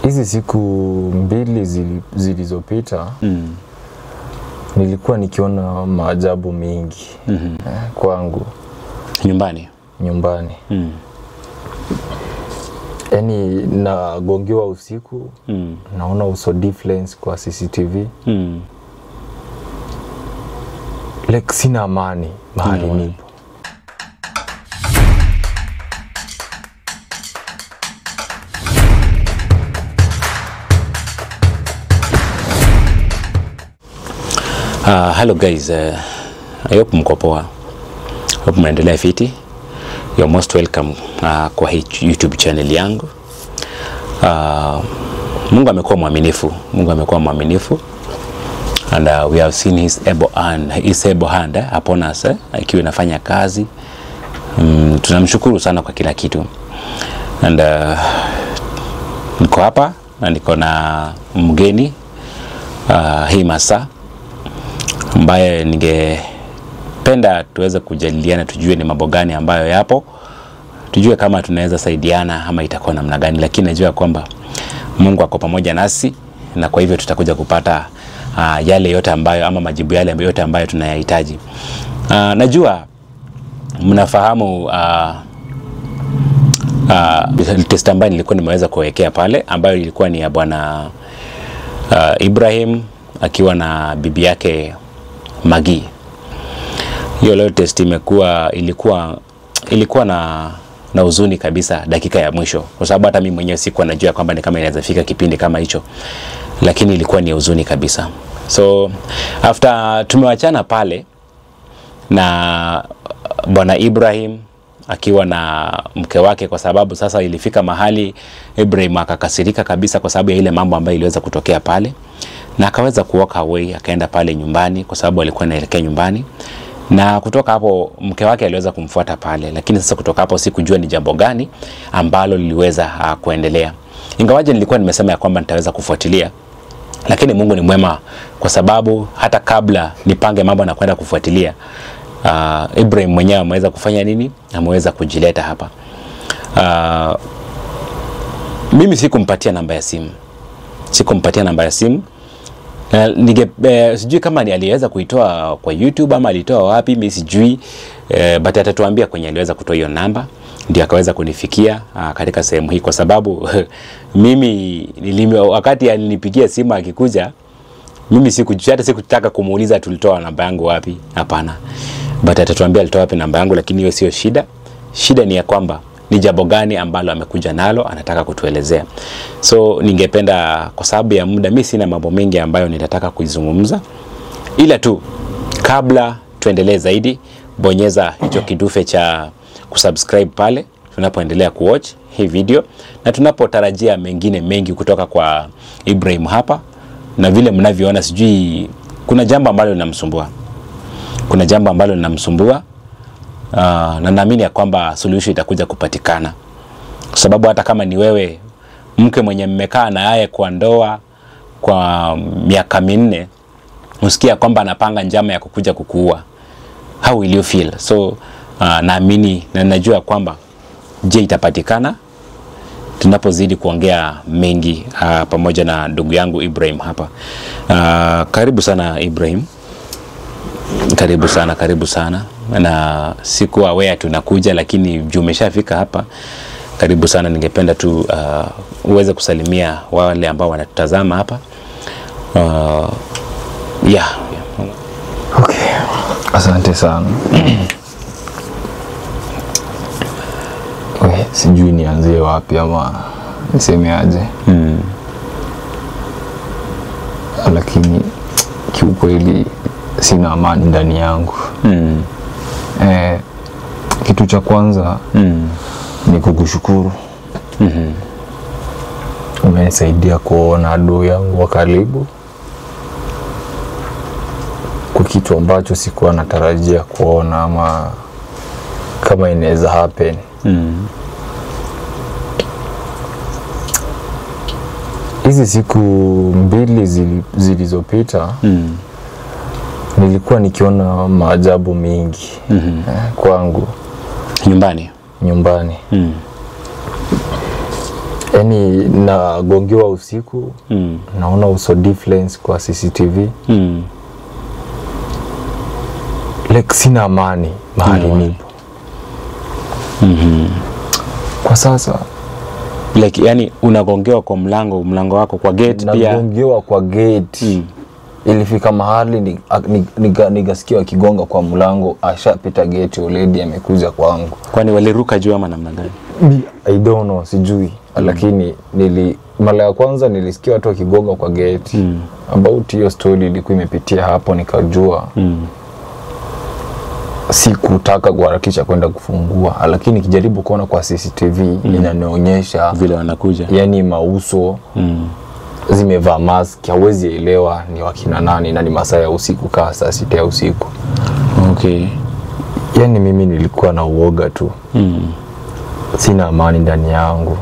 Hizi siku mbili zilizopita nilikuwa nikiona maajabu mengi kwangu nyumbani. Yaani nagongewa usiku, naona uso difference kwa CCTV. Like sina amani mahali nipo. Hello guys, I hope mko poa. Hope mnaendelea fiti. You're most welcome kwa hii YouTube channel yangu. Mungu amekuwa mwaminifu. And we have seen his able hand upon us, akiwa inafanya kazi. Tunamshukuru sana kwa kila kitu. And niko hapa na niko na mgeni hii masaa ambaye ningependa tuweze kujadiliana, tujue ni mambo gani ambayo yapo, tujue kama tunaweza saidiana ama itakuwa namna gani. Lakini najua kwamba Mungu ako pamoja nasi, na kwa hivyo tutakuja kupata yale yote ambayo, ama majibu yale yote ambayo tunayahitaji. Najua mnafahamu test ambayo nilikuwa nimeweza kuwekea pale, ambayo ilikuwa ni ya bwana Ibrahim akiwa na bibi yake Magi. Hiyo leo test ilikuwa na huzuni kabisa dakika ya mwisho, kwa sababu hata mimi mwenyewe sikuwa najua kwamba ni kama inaweza fika kipindi kama hicho, lakini ilikuwa ni huzuni kabisa. So after tumewachana pale na bwana Ibrahim akiwa na mke wake, kwa sababu sasa ilifika mahali Ibrahim akakasirika kabisa kwa sababu ya ile mambo ambayo iliweza kutokea pale, na akaweza kuwalk away, akaenda pale nyumbani kwa sababu alikuwa anaelekea nyumbani. Na kutoka hapo mke wake aliweza kumfuata pale, lakini sasa kutoka hapo sikujua ni jambo gani ambalo liliweza kuendelea. Ingawaje nilikuwa nimesema ya kwamba nitaweza kufuatilia, lakini Mungu ni mwema, kwa sababu hata kabla nipange mambo na kwenda kufuatilia, Ibrahim mwenyewe ameweza kufanya nini? Ameweza kujileta hapa. Mimi sikumpatia namba ya simu. Sijui kama ni aliweza kuitoa kwa YouTube ama alitoa wapi, mimi sijui, but atatuambia kwenye aliweza kutoa hiyo namba, ndio akaweza kunifikia katika sehemu hii, kwa sababu mimi wakati alinipigia simu akikuja, mimi sikutaka kumuuliza tulitoa namba yangu wapi, hapana, but atatuambia alitoa wapi namba yangu. Lakini hiyo sio shida. Shida ni ya kwamba ni jambo gani ambalo amekuja nalo anataka kutuelezea. So ningependa, kwa sababu ya muda, mimi sina mambo mengi ambayo nitataka kuizungumza, ila tu kabla tuendelee zaidi, bonyeza hicho kidufe cha kusubscribe pale tunapoendelea kuwatch hii video, na tunapotarajia mengine mengi kutoka kwa Ibrahim hapa. Na vile mnavyoona, sijui kuna jambo ambalo linamsumbua, na naamini ya kwamba solution itakuja kupatikana, kwa sababu hata kama ni wewe mke mwenye mmekaa na yeye kwa ndoa kwa miaka 4, usikia kwamba anapanga njama ya kukuja kukuua, how will you feel? So naamini na najua kwamba itapatikana tunapozidi kuongea mengi pamoja na ndugu yangu Ibrahim hapa. Karibu sana Ibrahim. Karibu sana. Na siku aware tunakuja, lakini juu umeshafika hapa, karibu sana. Ningependa tu uweze kusalimia wale ambao wanatutazama hapa. Okay. Asante sana. Sijui nianzie wapi ama niseme aje. Lakini kiukweli sina amani ndani yangu. Kitu cha kwanza ni kukushukuru. Umenisaidia kuona adui yangu wa karibu, kwa kitu ambacho sikuwa natarajia kuona ama kama inaweza happen. Hizi siku mbili zilizopita nilikuwa nikiona maajabu mengi kwangu nyumbani. Yani nagongewa usiku, naona uso difference kwa CCTV. Like sina amani mahali nipo. Kwa sasa like yani unagongewa kwa mlango wako kwa gate pia. Nagongewa kwa gate. Ilifika mahali nikasikia wakigonga kwa mlango, ashapita gate already amekuja kwangu. Kwani waliruka juu ama namna gani? I don't know, sijui. Lakini mara ya kwanza nilisikia watu wakigonga kwa gate. About hiyo story ilikuwa imepitia hapo, nikajua. Sikutaka kuharakisha kwenda kufungua, lakini kijaribu kuona kwa CCTV inanionyesha vile wanakuja. Yani mauso zimevaa mask, hawezi elewa ni wakina nani na ni masaa ya usiku kaa saa 6 ya usiku. Okay. Yani mimi nilikuwa na uoga tu. Sina amani ndani yangu.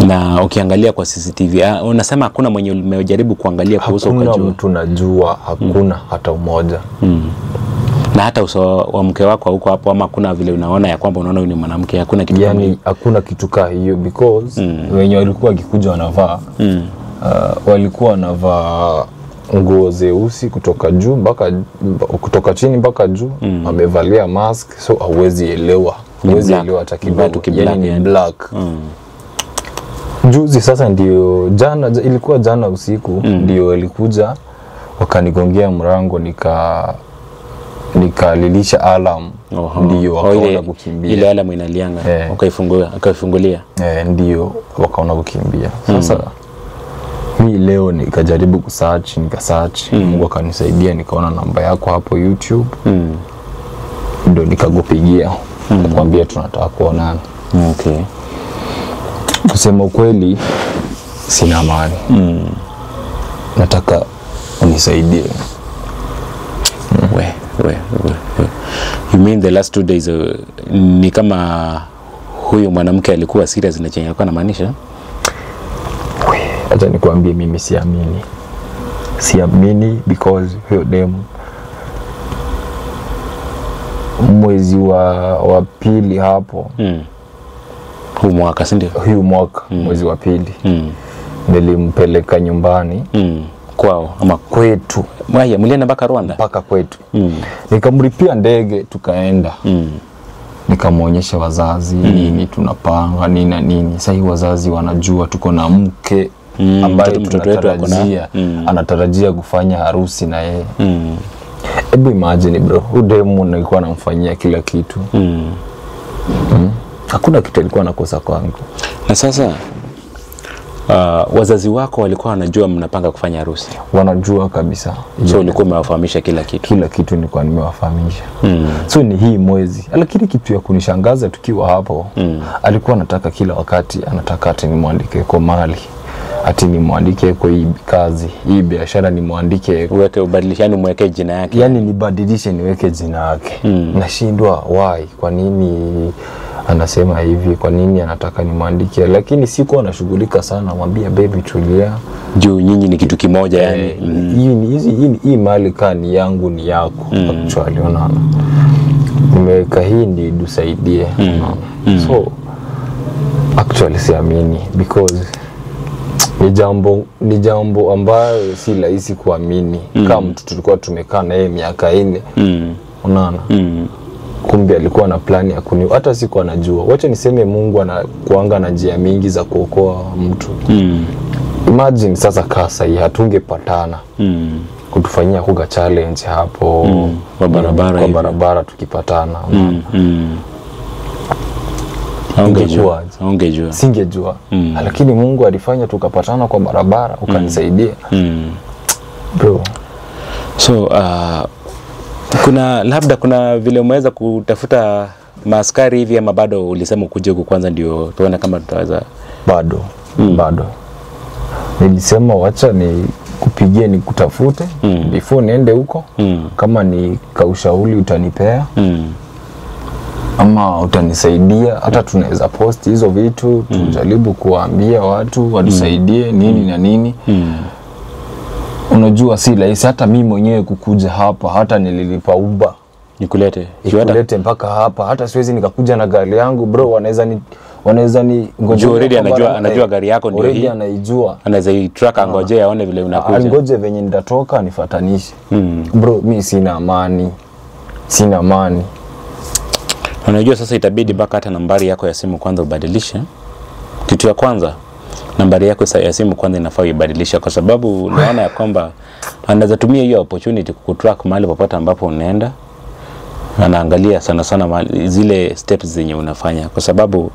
Na ukiangalia kwa CCTV, unasema hakuna mwenye umejaribu kuangalia kwa uso ukajua? Hakuna mtu najua, hakuna hata umoja. Na hata uso wa mke wako huko hapo, ama kuna vile unaona ya kwamba unaona ni mwanamke, hakuna kitu kama hiyo? Hakuna kitu kama hiyo because wenye walikuwa wakikuja wanavaa walikuwa wanavaa nguo zeusi kutoka chini mpaka juu, wamevalia mask, so hauwezi elewa. Hauwezi elewa hata kidogo. Yani ni black. Juzi sasa ndio ilikuwa jana usiku ndio ilikuja wakanigongea mlango, nikalilisha alarm. Ndio wakaona kukimbia. Ile alarm inalianga. Ukaifungulia. Ndio wakaona kukimbia. Sasa mimi leo nikajaribu kusearch, Mungu akanisaidia, nikaona namba yako hapo YouTube. Ndio nikakupigia, kukwambia tunataka kuonana. Okay. Kusema ukweli sina amani. Nataka unisaidie. You mean the last 2 days ni kama huyo mwanamke alikuwa serious na chenye alikuwa anamaanisha? Acha nikwambie mimi siamini. Because huyo demu mwezi wa pili hapo. Huu mwaka si ndio? Huu mwaka mwezi wa pili. Nilimpeleka nyumbani. Kwao ama kwetu. Mwaya mlienda mpaka Rwanda? Mpaka kwetu. Nikamlipia ndege tukaenda. Nikamuonyesha wazazi nini tunapanga nini. Sasa hii wazazi wanajua tuko na mke ambaye anatarajia kufanya harusi na yeye. Hebu imagine bro, udemu nilikuwa namfanyia kila kitu. Hakuna kitu alikuwa anakosa kwangu. Na sasa wazazi wako walikuwa wanajua mnapanga kufanya harusi? Wanajua kabisa. So ulikuwa umewafahamisha kila kitu? Kila kitu nilikuwa nimewafahamisha. So ni hii mwezi. Lakini kitu ya kunishangaza tukiwa hapo, alikuwa anataka kila wakati, anataka ati nimwandike kwa mali, ati nimwandike kwa hii kazi, hii biashara nimwandike, uweke ubadilishane, mweke jina yake. Yani nibadilishe niweke jina yake. Nashindwa why, kwa nini anasema hivi, kwa nini anataka nimwandike? Lakini sikuwa nashughulika sana, mwambia baby tulia, juu nyinyi ni kitu kimoja. Yani hii mali kani yangu ni yako. Actually unaona, nimeweka hii ndi dusaidie. So actually siamini because ni jambo ambayo si rahisi kuamini. Kama mtu tulikuwa tumekaa na yeye miaka 4, unaona, kumbe alikuwa na plani ya hata siku anajua. Wacha niseme Mungu anakuanga na njia mingi za kuokoa mtu. Imagine sasa kasa hii hatungepatana kutufanyia kuga challenge hapo kwa barabara tukipatana. Ungejua. Singejua. Lakini Mungu alifanya tukapatana kwa barabara, ukanisaidia. Bro. So labda kuna vile umeweza kutafuta maaskari hivi, ama bado ulisema ukuje huku kwanza ndio tuone kama tutaweza? Bado. Nilisema wacha ni kupigie ni kutafute before niende huko. Kama ni kaushauri utanipea. Ama utanisaidia, hata tunaweza post hizo vitu, tujaribu kuwaambia watu watusaidie nini na nini. Unajua si rahisi hata mimi mwenyewe kukuja hapa, hata nililipa Uber nikulete mpaka hapa, hata siwezi nikakuja na gari yangu bro. wanaweza ni ngoje already anajua gari yako ndio hii, anaijua, anaweza i-track angoje aone vile unakuja, angoje venye nitatoka nifatanishe. Bro, mimi sina amani. Unajua sasa itabidi mpaka hata nambari yako ya simu kwanza ubadilishe. Kitu ya kwanza, nambari yako ya simu kwanza inafaa uibadilishe, kwa sababu naona ya kwamba anaweza tumia hiyo opportunity kukutrack mahali popote ambapo unaenda. Anaangalia sana zile steps zenye unafanya, kwa sababu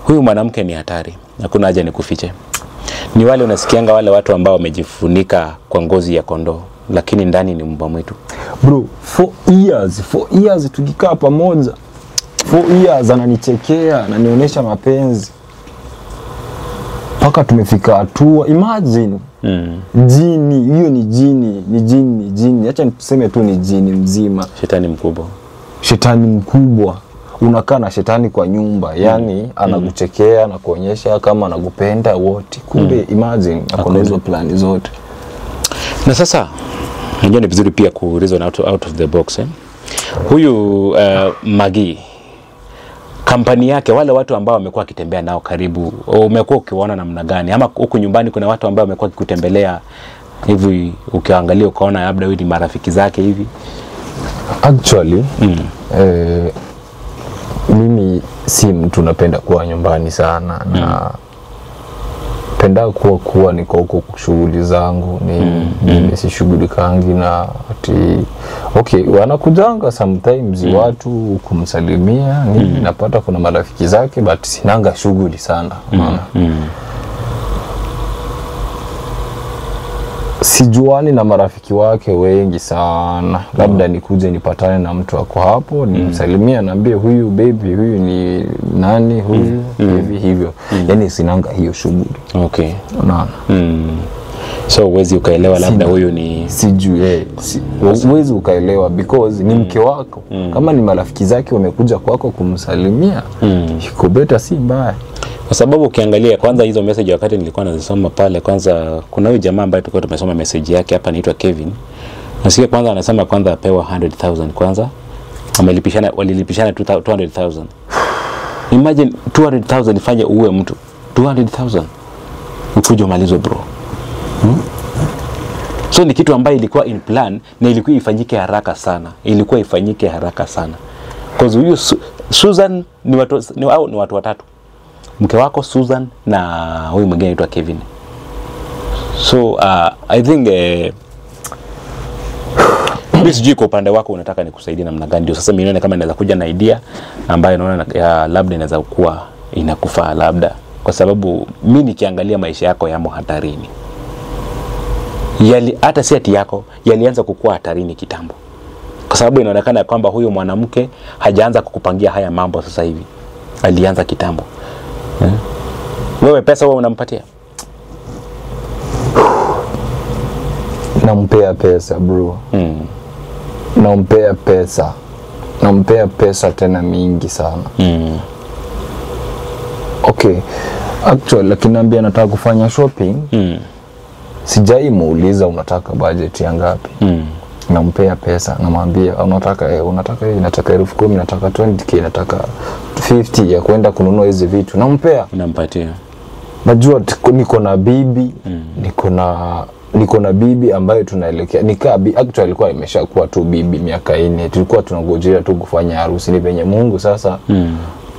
huyu mwanamke ni hatari. Hakuna haja nikufiche. Ni wale unasikianga wale watu ambao wamejifunika kwa ngozi ya kondoo, lakini ndani ni mbwa mwitu. Bro, 4 years tukikaa pamoja. 4 years ananichekea, ananionyesha mapenzi. Paka tumefika hatua, imagine. Jini, hiyo ni jini. Acha tuseme tu ni jini mzima. Shetani mkubwa. Unakaa na shetani kwa nyumba, yani anakuchekea na kuonyesha kama anakupenda wote. Kumbe imagine akona hizo plani zote. Na sasa unajua ni vizuri pia ku reason out of the box. Huyu Magi, kampani yake, wale watu ambao wamekuwa kitembea nao karibu, umekuwa ukiwaona namna gani? Ama huku nyumbani kuna watu ambao wamekuwa kikutembelea hivi, ukiangalia ukaona labda wewe ni marafiki zake hivi? Actually, mimi si mtu napenda kuwa nyumbani sana, na penda kuwa niko huko shughuli zangu, mimi si shughulikangi na ati okay, wanakujanga sometimes watu kumsalimia, napata kuna marafiki zake, but sinanga shughuli sana. Sijuani na marafiki wake wengi sana. Labda nikuje nipatane na mtu wako hapo, nimsalimia, naambie huyu baby, huyu ni nani, huyu hivyo. Yani sinanga hiyo shughuli. Okay. Unaona? So uwezi ukaelewa labda huyu ni sijui uwezi ukaelewa because ni mke wako. Kama ni marafiki zake wamekuja kwako kumsalimia, iko better, si mbaya. Kwa sababu ukiangalia kwanza hizo message wakati nilikuwa nazisoma pale, kwanza kuna huyu jamaa ambaye tulikuwa tumesoma message yake hapa, anaitwa Kevin. Nasikia kwanza anasema kwanza apewa 100,000 kwanza. Walilipishana 200,000. Imagine 200,000 ifanye uwe mtu. 200,000. Ukuje umalizwe bro. So ni kitu ambayo ilikuwa in plan na ilikuwa ifanyike haraka sana. Because huyu Susan ni watu watatu. Mke wako Susan na huyu mwingine anaitwa Kevin. So I think sijui kwa upande wako unataka nikusaidie namna gani. Ndio sasa mimi naona kama naweza kuja na idea ambayo naona labda inaweza kuwa inakufaa labda, kwa sababu mimi nikiangalia maisha yako yamo hatarini. Hata si ati yako yalianza kukua hatarini kitambo, kwa sababu inaonekana kwamba huyu mwanamke hajaanza kukupangia haya mambo sasa hivi, alianza kitambo. Wewe pesa wewe unampatia? Nampea pesa bro. Nampea pesa tena mingi sana. Okay, actually lakini naambia nataka kufanya shopping. Sijai muuliza unataka budget ya ngapi. Nampea pesa, namwambia unataka hii, nataka 10,000, nataka 20k, nataka 50 ya kwenda kununua hizi vitu. Nampea, unampatia. Najua niko na bibi, niko na bibi ambayo tunaelekea. Actually alikuwa imeshakuwa tu bibi miaka 4. Tulikuwa tunangojea tu kufanya harusi, ni venye Mungu sasa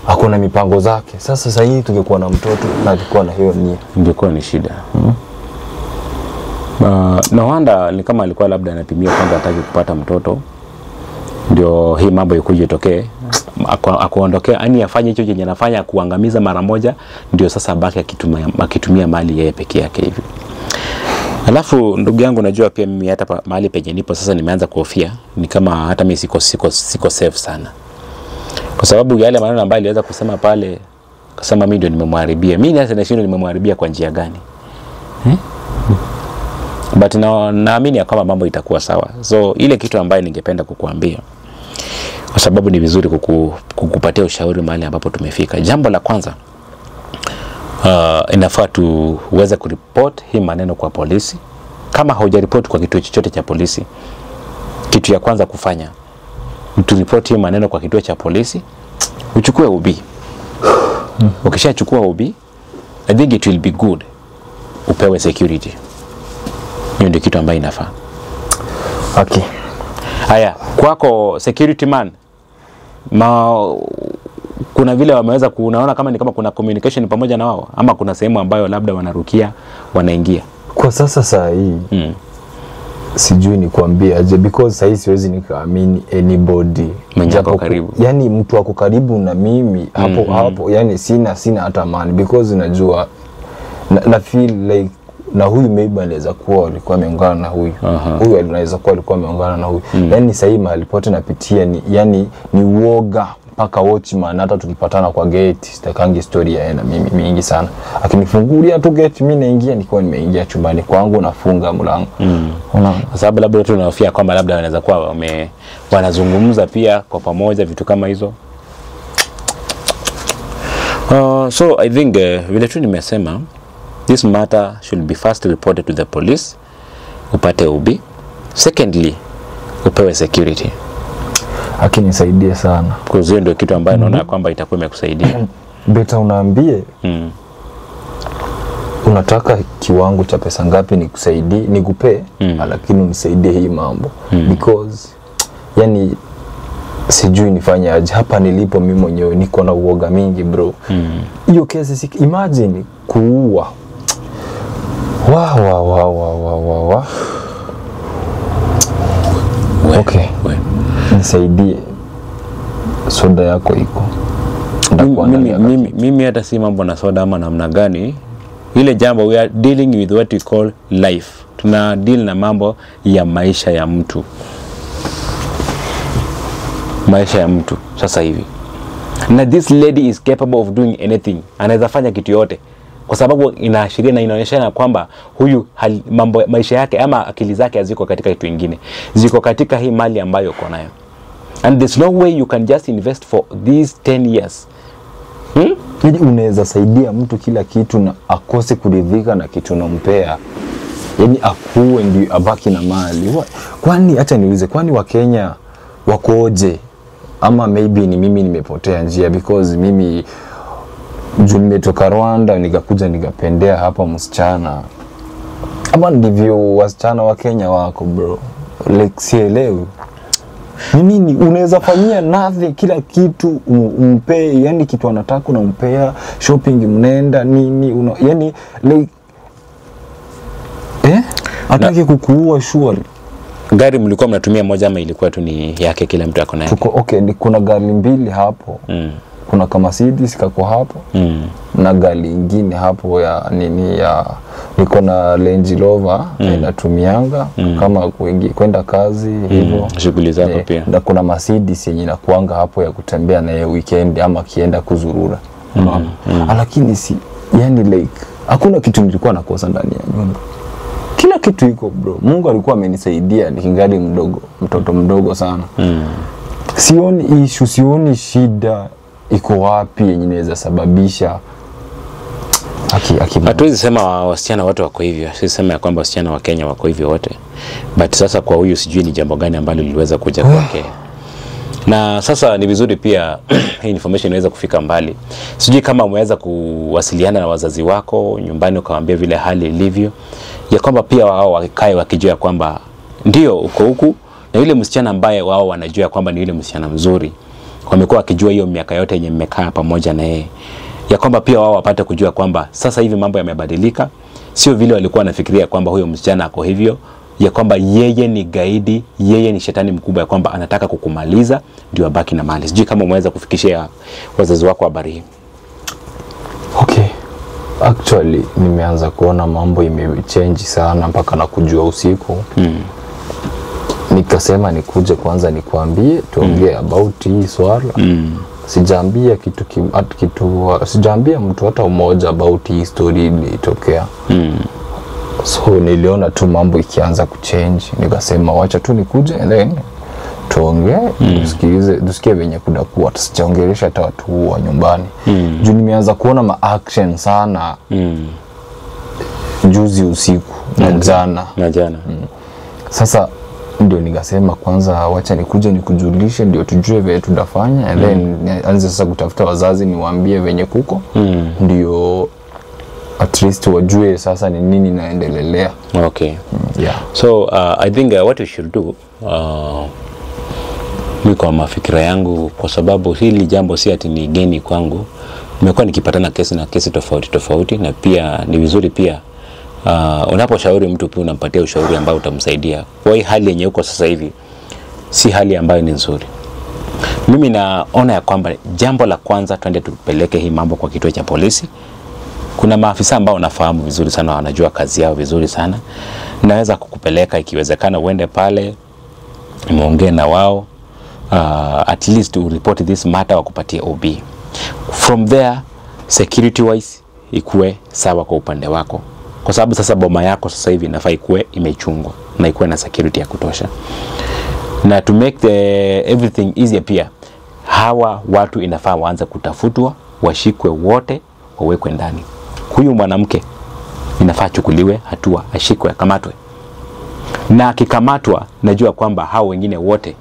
hakuna mipango zake. Sasa hii tungekuwa na mtoto na tulikuwa na hiyo ingekuwa ni shida. Na wanda ni kama alikuwa labda anapimia kwanza hataki kupata mtoto, ndio hii mambo ikuje itokee, akuondokea, yani afanye hicho chenye anafanya, kuangamiza mara moja, ndio sasa baki akitumia mali yeye peke yake hivi. Alafu ndugu yangu, najua pia mimi hata mahali penye nipo sasa nimeanza kuhofia, ni kama hata mimi siko safe sana, kwa sababu yale maneno ambayo aliweza kusema pale, kusema mimi ndio nimemharibia. Mimi hata nashinda nimemharibia kwa njia gani? But naamini kama mambo itakuwa sawa. So ile kitu ambayo ningependa kukuambia, kwa sababu ni vizuri kukupatia ushauri mahali ambapo tumefika. Jambo la kwanza, inafaa tuweze kuripoti hii maneno kwa polisi. Kama haujaripoti kwa kituo chochote cha polisi, kitu ya kwanza kufanya turipoti hii maneno kwa kituo cha polisi, uchukue ubii. Ukishachukua ubi, I think it will be good upewe security. Hiyo ndio kitu ambayo inafaa. Okay. Haya, kwako security man, kuna vile wameweza kunaona kama ni kama kuna communication pamoja na wao, ama kuna sehemu ambayo labda wanarukia wanaingia? Kwa sasa saa hii sijui ni kuambia aje, because saa hii siwezi nikaamini anybody mwenjako karibu. Yani mtu wako karibu na mimi hapo hapo, yani sina hata man, because unajua na feel like na huyu maybe anaweza kuwa alikuwa ameungana na huyu. Huyu anaweza kuwa alikuwa ameungana na huyu. Yani sasa hii mahali pote napitia ni uoga mpaka watchman, hata tukipatana kwa gate sitakangi story ya na mimi mingi sana. Akinifungulia tu gate mimi naingia, nilikuwa nimeingia chumbani kwangu nafunga mlango. Unaona? Kwa sababu labda watu wanahofia kwamba labda wanaweza kuwa wanazungumza pia kwa pamoja vitu kama hizo. So I think vile tu nimesema, this matter should be first reported to the police, upate ubi. Secondly, upewe security. Akinisaidia sana. Kwa hiyo ndio kitu ambayo naona kwamba itakuwa imekusaidia. Beta unaambie unataka kiwango cha pesa ngapi nikusaidie, nikupe, lakini unisaidie hii mambo. Because yani sijui nifanye aje hapa nilipo mimi mwenyewe, niko na uoga mingi bro. Hiyo kesi imagine kuua. Wa. Okay. Nisaidie. Soda yako iko. Mimi hata si mambo na soda ama namna gani. Ile jambo, we are dealing with what we call life. Tuna deal na mambo ya maisha ya mtu. Maisha ya mtu sasa hivi. Na this lady is capable of doing anything. Anaweza fanya kitu yote. Kwa sababu inaashiria na inaonyesha kwamba huyu mambo maisha yake ama akili zake haziko katika kitu kingine. Ziko katika hii mali ambayo uko nayo. And there's no way you can just invest for these 10 years. Ili unaweza saidia mtu kila kitu na akose kuridhika na kitu unampea. Yaani akuwe ndio abaki na mali. Kwani acha niulize, kwani wa Kenya wakoje? Ama maybe ni mimi nimepotea njia, because mimi nimetoka Rwanda nikakuja nikapendea hapa msichana. Ama ndivyo wasichana wa Kenya wako bro. Like sielewi. Nini unaweza fanyia nothing, kila kitu umpe, yani kitu anataka unampea, shopping mnaenda nini yani like atake kukuua sure. Gari mlikuwa mnatumia moja ama ilikuwa tu ni yake kila mtu ako nayo? Okay, kuna gari mbili hapo. Kuna kama Mercedes kako hapo. Na gari nyingine hapo ya nini ya niko na Range Rover inatumianga kama kwenda kazi hivyo shughuli zako pia. Na kuna Mercedes yenye inakuanga hapo ya kutembea na weekend ama kienda kuzurura. Lakini si yani like hakuna kitu nilikuwa nakosa ndani ya nyumba. Kila kitu iko bro. Mungu alikuwa amenisaidia nikingali mtoto mdogo sana. Sioni issue, sioni shida iko wapi yenye inaweza sababisha hatuwezi sema wasichana wote wako hivyo. Sisi sema ya kwamba wasichana wa Kenya wako hivyo wote. But sasa kwa huyu sijui ni jambo gani ambalo liliweza kuja kwake. Na sasa ni vizuri pia hii information inaweza kufika mbali. Sijui kama umeweza kuwasiliana na wazazi wako nyumbani ukawaambia vile hali ilivyo, ya kwamba pia wao wakae wakijua kwamba ndio uko huku na yule msichana ambaye wao wanajua kwamba ni yule msichana mzuri. Wamekuwa wakijua hiyo miaka yote yenye mmekaa pamoja na yeye, ya kwamba pia wao wapate kujua kwamba sasa hivi mambo yamebadilika, sio vile walikuwa wanafikiria kwamba huyo msichana ako hivyo, ya kwamba yeye ni gaidi, yeye ni shetani mkubwa, ya kwamba anataka kukumaliza ndio abaki na mali. Sijui kama umeweza kufikishia wazazi wako habari hii. Okay. Actually nimeanza kuona mambo imechange sana mpaka na kujua usiku. Nikasema nikuje kwanza nikuambie tuongee about hii swala. Sijaambia sijaambia mtu hata mmoja about hii story ilitokea. So niliona tu mambo ikianza kuchange, nikasema wacha tu nikuje and then tuongee, tusikie venye kudakuwa, tusijaongelesha hata watu wa nyumbani. Juu nimeanza kuona action sana juzi usiku na jana. Sasa ndio nikasema kwanza wacha nikuje nikujulishe ndio tujue vile tutafanya, and then anze sasa kutafuta wazazi niwaambie venye kuko, ndio at least wajue sasa ni nini naendelelea. Okay. Yeah. So I think what we should do, mimi kwa mafikira yangu, kwa sababu hili jambo si ati ni geni kwangu, nimekuwa nikipatana kesi tofauti, na pia ni vizuri pia unaposhauri mtu pia unampatia ushauri ambao utamsaidia. Kwa hii hali yenye uko sasa hivi si hali ambayo ni nzuri. Mimi naona ya kwamba jambo la kwanza twende tupeleke hii mambo kwa kituo cha polisi. Kuna maafisa ambao unafahamu vizuri sana, wanajua kazi yao vizuri sana. Naweza kukupeleka ikiwezekana uende pale, muongee na wao, at least to report this matter, wakupatie OB. From there, security wise ikuwe sawa kwa upande wako. Kwa sababu sasa boma yako sasa hivi inafaa ikuwe imechungwa na ikuwe na security ya kutosha. Na to make everything easier pia, hawa watu inafaa waanze kutafutwa, washikwe wote, wawekwe ndani. Huyu mwanamke inafaa chukuliwe hatua, ashikwe, akamatwe. Na akikamatwa, najua kwamba hao wengine wote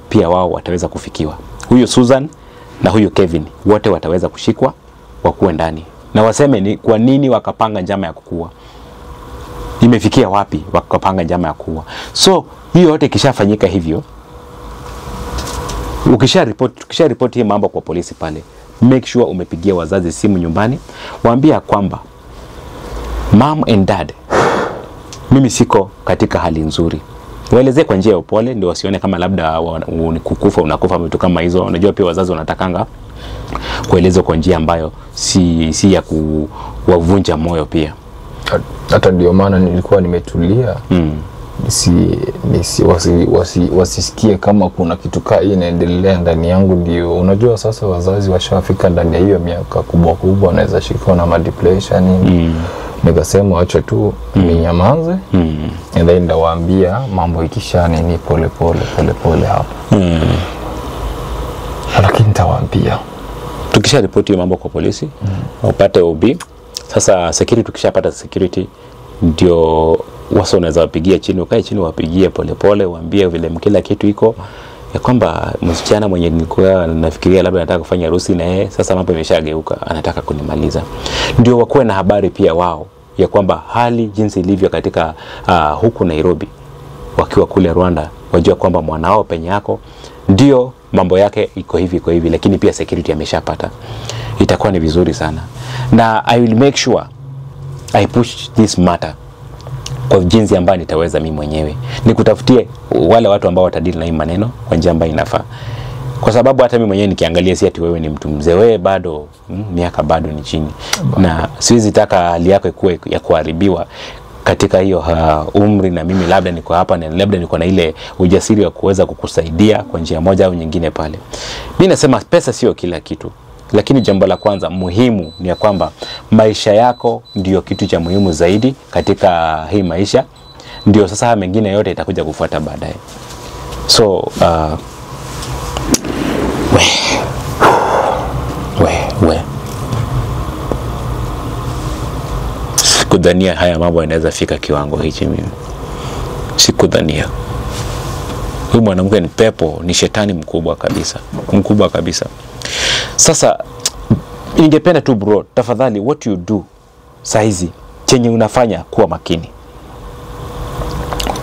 pia wao wataweza kufikiwa. Huyu Susan na huyu Kevin wote wataweza kushikwa, wakuwe ndani. Na waseme ni kwa nini wakapanga njama ya kukuua. Imefikia wapi wakapanga njama ya kuua. So hiyo yote kishafanyika hivyo, ukisha report hii mambo kwa polisi pale, make sure umepigia wazazi simu nyumbani, waambia kwamba mom and dad, mimi siko katika hali nzuri. Waelezee kwa njia ya upole, ndio wasione kama labda unakufa vitu kama hizo. Unajua pia wazazi wanatakanga kueleza kwa njia ambayo si ya kuwavunja moyo pia. Hata ndio maana nilikuwa nimetulia. Wasisikie kama kuna kitu kai inaendelea ndani yangu. Ndio unajua sasa wazazi washafika ndani ya hiyo miaka kubwa wanaweza shikwa na depression. Nikasema acha tu ninyamaze, and then ndawaambia mambo ikisha nini pole hapo. Lakini nitawaambia tukisha report hiyo mambo kwa polisi, upate OB. Sasa security, tukishapata security, ndio wasa unaweza wapigia chini, ukae chini wapigie pole, waambie vile kila kitu iko, ya kwamba msichana mwenye nilikuwa nafikiria labda anataka kufanya harusi na yeye, sasa mambo imeshageuka, anataka kunimaliza. Ndio wakuwe na habari pia wao ya kwamba hali jinsi ilivyo katika huku Nairobi, wakiwa kule Rwanda, wajua kwamba mwanao penye yako ndio mambo yake iko hivi, lakini pia security ameshapata. Itakuwa ni vizuri sana. Na I will make sure I push this matter kwa jinsi ambayo nitaweza mimi mwenyewe. Nikutafutie wale watu ambao watadili na hii maneno kwa njia ambayo inafaa. Kwa sababu hata mimi mwenyewe nikiangalia, si ati wewe ni mtu mzee, wewe bado miaka bado ni chini. Na siwezi taka hali yako ikuwe ya kuharibiwa katika hiyo umri, na mimi labda niko hapa na labda niko na ile ujasiri wa kuweza kukusaidia kwa njia moja au nyingine pale. Mimi nasema pesa sio kila kitu, lakini jambo la kwanza muhimu ni ya kwamba maisha yako ndio kitu cha muhimu zaidi katika hii maisha. Ndio sasa mengine yote itakuja kufuata baadaye. So sikudhania haya mambo yanaweza fika kiwango hichi. Mimi sikudhania. Huyu mwanamke ni pepo, ni shetani mkubwa kabisa. Sasa ningependa tu bro, tafadhali what you do saizi, chenye unafanya, kuwa makini.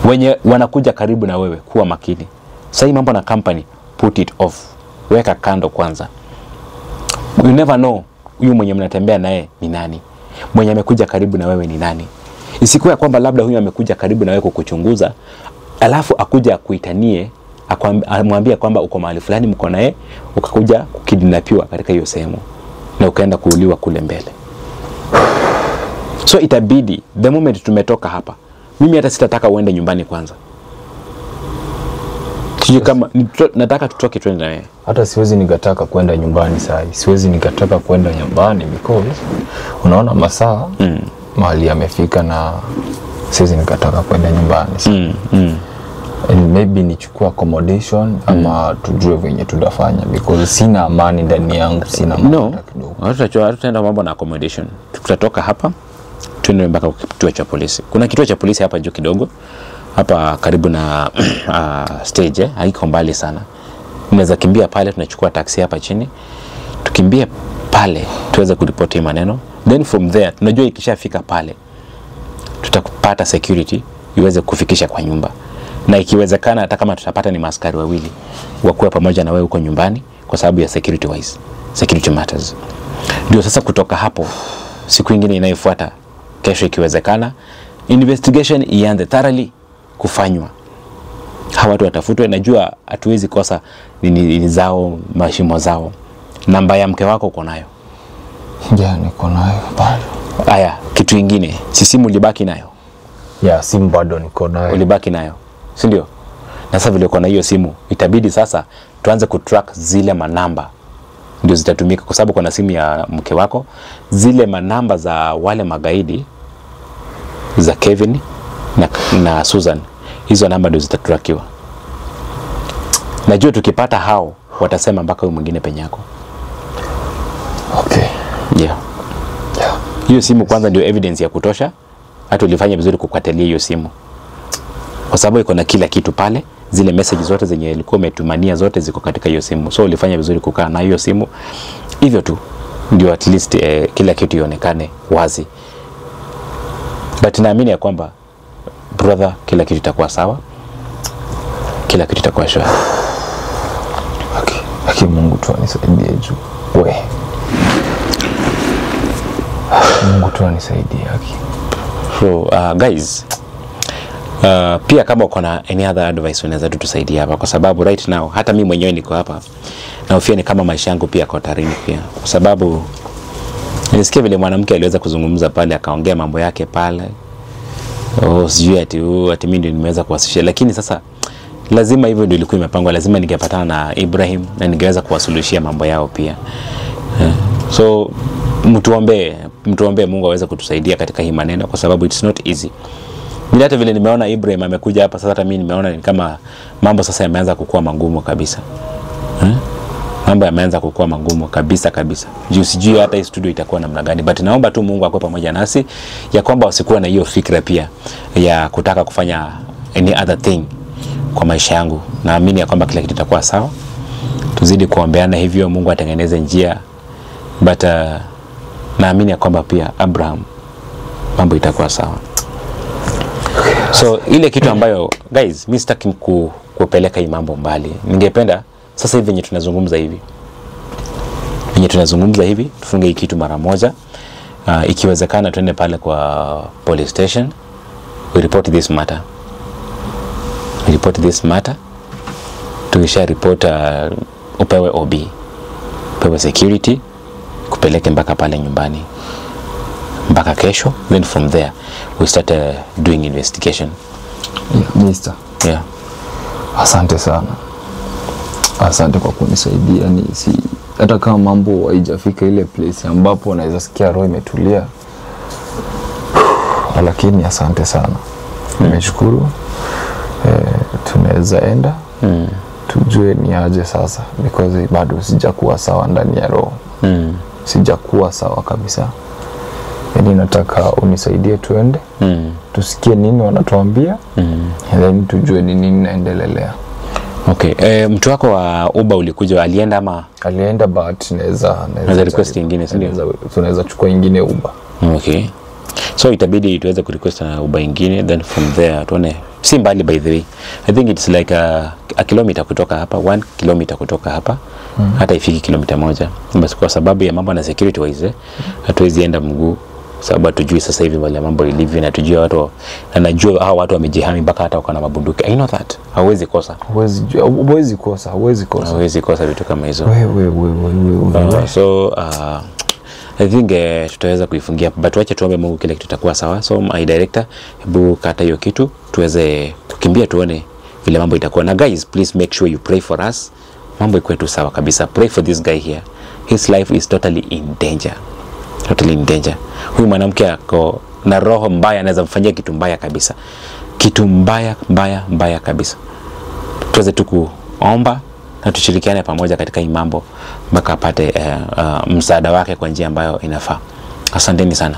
Wenye wanakuja karibu na wewe, kuwa makini. Sasa mambo na company, put it off. Weka kando kwanza. You never know huyu mwenye mnatembea naye ni nani. Mwenye amekuja karibu na wewe ni nani. Isikuwe kwamba labda huyu amekuja karibu na wewe kukuchunguza, alafu akuja kuitanie, amwambia kwamba uko mahali fulani mko naye, ukakuja kukidnapiwa katika hiyo sehemu na ukaenda kuuliwa kule mbele. So itabidi the moment tumetoka hapa, mimi hata sitataka uende nyumbani kwanza. Kama nataka tutoke twende naye. Hata siwezi nikataka kwenda nyumbani sasa. Siwezi nikataka kwenda nyumbani because unaona masaa mahali yamefika, na siwezi nikataka kwenda nyumbani. And maybe nichukue accommodation ama tujue venye tutafanya because sina amani ndani yangu, sina amani kidogo. Tutaenda mambo na accommodation. Tutatoka hapa tuende mpaka kituo cha polisi. Kuna kituo cha polisi hapa juu kidogo. hapa karibu na stage, haiko mbali sana. Unaweza kimbia pale, tunachukua taxi hapa chini, tukimbie pale tuweze kuripoti maneno, then from there tunajua ikishafika pale tutakupata security iweze kufikisha kwa nyumba, na ikiwezekana hata kama tutapata ni maaskari wawili wakuwe pamoja na wewe huko nyumbani, kwa sababu ya security wise, security matters. Ndio sasa kutoka hapo siku nyingine inayofuata, kesho ikiwezekana, investigation ianze thoroughly kufanywa. Hawa watu watafutwe. Najua hatuwezi kosa nini zao, mashimo zao. Namba ya mke wako uko nayo? Yeah, niko nayo bado. Aya, kitu kingine, si simu ulibaki nayo? Yeah, simu bado niko nayo. Ulibaki nayo, si ndio? Na sasa vile uko na hiyo simu, itabidi sasa tuanze kutrack zile manamba ndio zitatumika, kwa sababu kuna simu ya mke wako, zile manamba za wale magaidi za Kevin na Susan, hizo namba ndio zitatrakiwa. Najua tukipata hao watasema mpaka huyu mwingine penye yako. Okay. Yeah. Yeah. Hiyo simu kwanza ndio evidence ya kutosha. Hata ulifanya vizuri kukatalia hiyo simu, kwa sababu iko na kila kitu pale. Zile message zote zenye ilikuwa umetumania zote ziko katika hiyo simu. So ulifanya vizuri kukaa na hiyo simu. Hivyo tu ndio at least kila kitu ionekane wazi. But naamini ya kwamba brother, kila kitu itakuwa sawa. Kila kitu itakuwa shwari. Okay, Mungu tu anisaidie juu. Mungu tu anisaidie haki. So guys, pia kama uko na any other advice unaweza tutusaidia hapa, kwa sababu right now hata mimi mwenyewe niko hapa na ufia ni kama maisha yangu pia kwa tarini pia, kwa sababu nilisikia vile mwanamke aliweza kuzungumza pale, akaongea mambo yake pale. Sijui ati mimi ndio nimeweza kuwasishia, lakini sasa lazima hivyo ndio ilikuwa imepangwa, lazima ningepatana na Ibrahim na ningeweza kuwasuluhishia mambo yao pia. So mtuombe Mungu aweze kutusaidia katika hii maneno, kwa sababu it's not easy. Bila hata vile nimeona Ibrahim amekuja hapa sasa, hata mimi nimeona ni kama mambo sasa yameanza kukua magumu kabisa. Mambo yameanza kukua magumu kabisa. Juu sijui hata hii studio itakuwa namna gani, but naomba tu Mungu akue pamoja nasi, ya kwamba usikuwa na hiyo fikra pia ya kutaka kufanya any other thing kwa maisha yangu. Naamini ya kwamba kila kitu kitakuwa sawa. Tuzidi kuombeana hivyo, Mungu atengeneze njia. But naamini ya kwamba pia Abraham mambo itakuwa sawa. So ile kitu ambayo guys, mimi sitaki kupeleka hii mambo mbali. Ningependa sasa hivi yenye tunazungumza hivi, tufunge hii kitu mara moja. Ikiwezekana tuende pale kwa police station, we report this matter. Tukisha report, upewe OB, upewe security, kupeleke mpaka pale nyumbani mpaka kesho. Then from there we start doing investigation. Mister. Yeah. Asante sana. Asante kwa kunisaidia. Hata kama mambo haijafika ile place ambapo naweza sikia roho imetulia, lakini asante sana. Nimeshukuru. Tunaweza enda tujue ni aje sasa, because bado sijakuwa sawa ndani ya roho. Sijakuwa sawa kabisa. Yaani nataka unisaidie tuende, tusikie nini wanatuambia, and then tujue ni nini naendelea. Okay, mtu wako wa Uber ulikuja, alienda ama? Alienda, but naweza request nyingine, si ndio? Tunaweza chukua nyingine Uber. Okay. So itabidi tuweze kurequest na Uber nyingine, then from there tuone. Si mbali by the way. I think it's like a kilometer kutoka hapa, 1 kilometer kutoka hapa. Hata ifiki kilomita 1. Basi kwa sababu ya mambo na security wise, hatuwezi enda mguu, sababu hatujui sasa hivi wale mambo ilivyo, na tujue watu, na najua hao watu wamejihami mpaka hata wako na mabunduki. I know that. Hauwezi kosa. Hauwezi kosa vitu kama hizo. So I think tutaweza kuifungia, but wacha tuombe Mungu kile kitu kitakuwa sawa. So my director, hebu kata hiyo kitu tuweze kukimbia tuone vile mambo itakuwa. Na guys, please make sure you pray for us. Mambo ikuwe tu sawa kabisa. Pray for this guy here. His life is totally in danger. Huyu mwanamke ako na roho mbaya, anaweza mfanyia kitu mbaya kabisa. Kitu mbaya kabisa. Tuweze tu kuomba na tushirikiane pamoja katika hii mambo mpaka apate msaada wake kwa njia ambayo inafaa. Asanteni sana.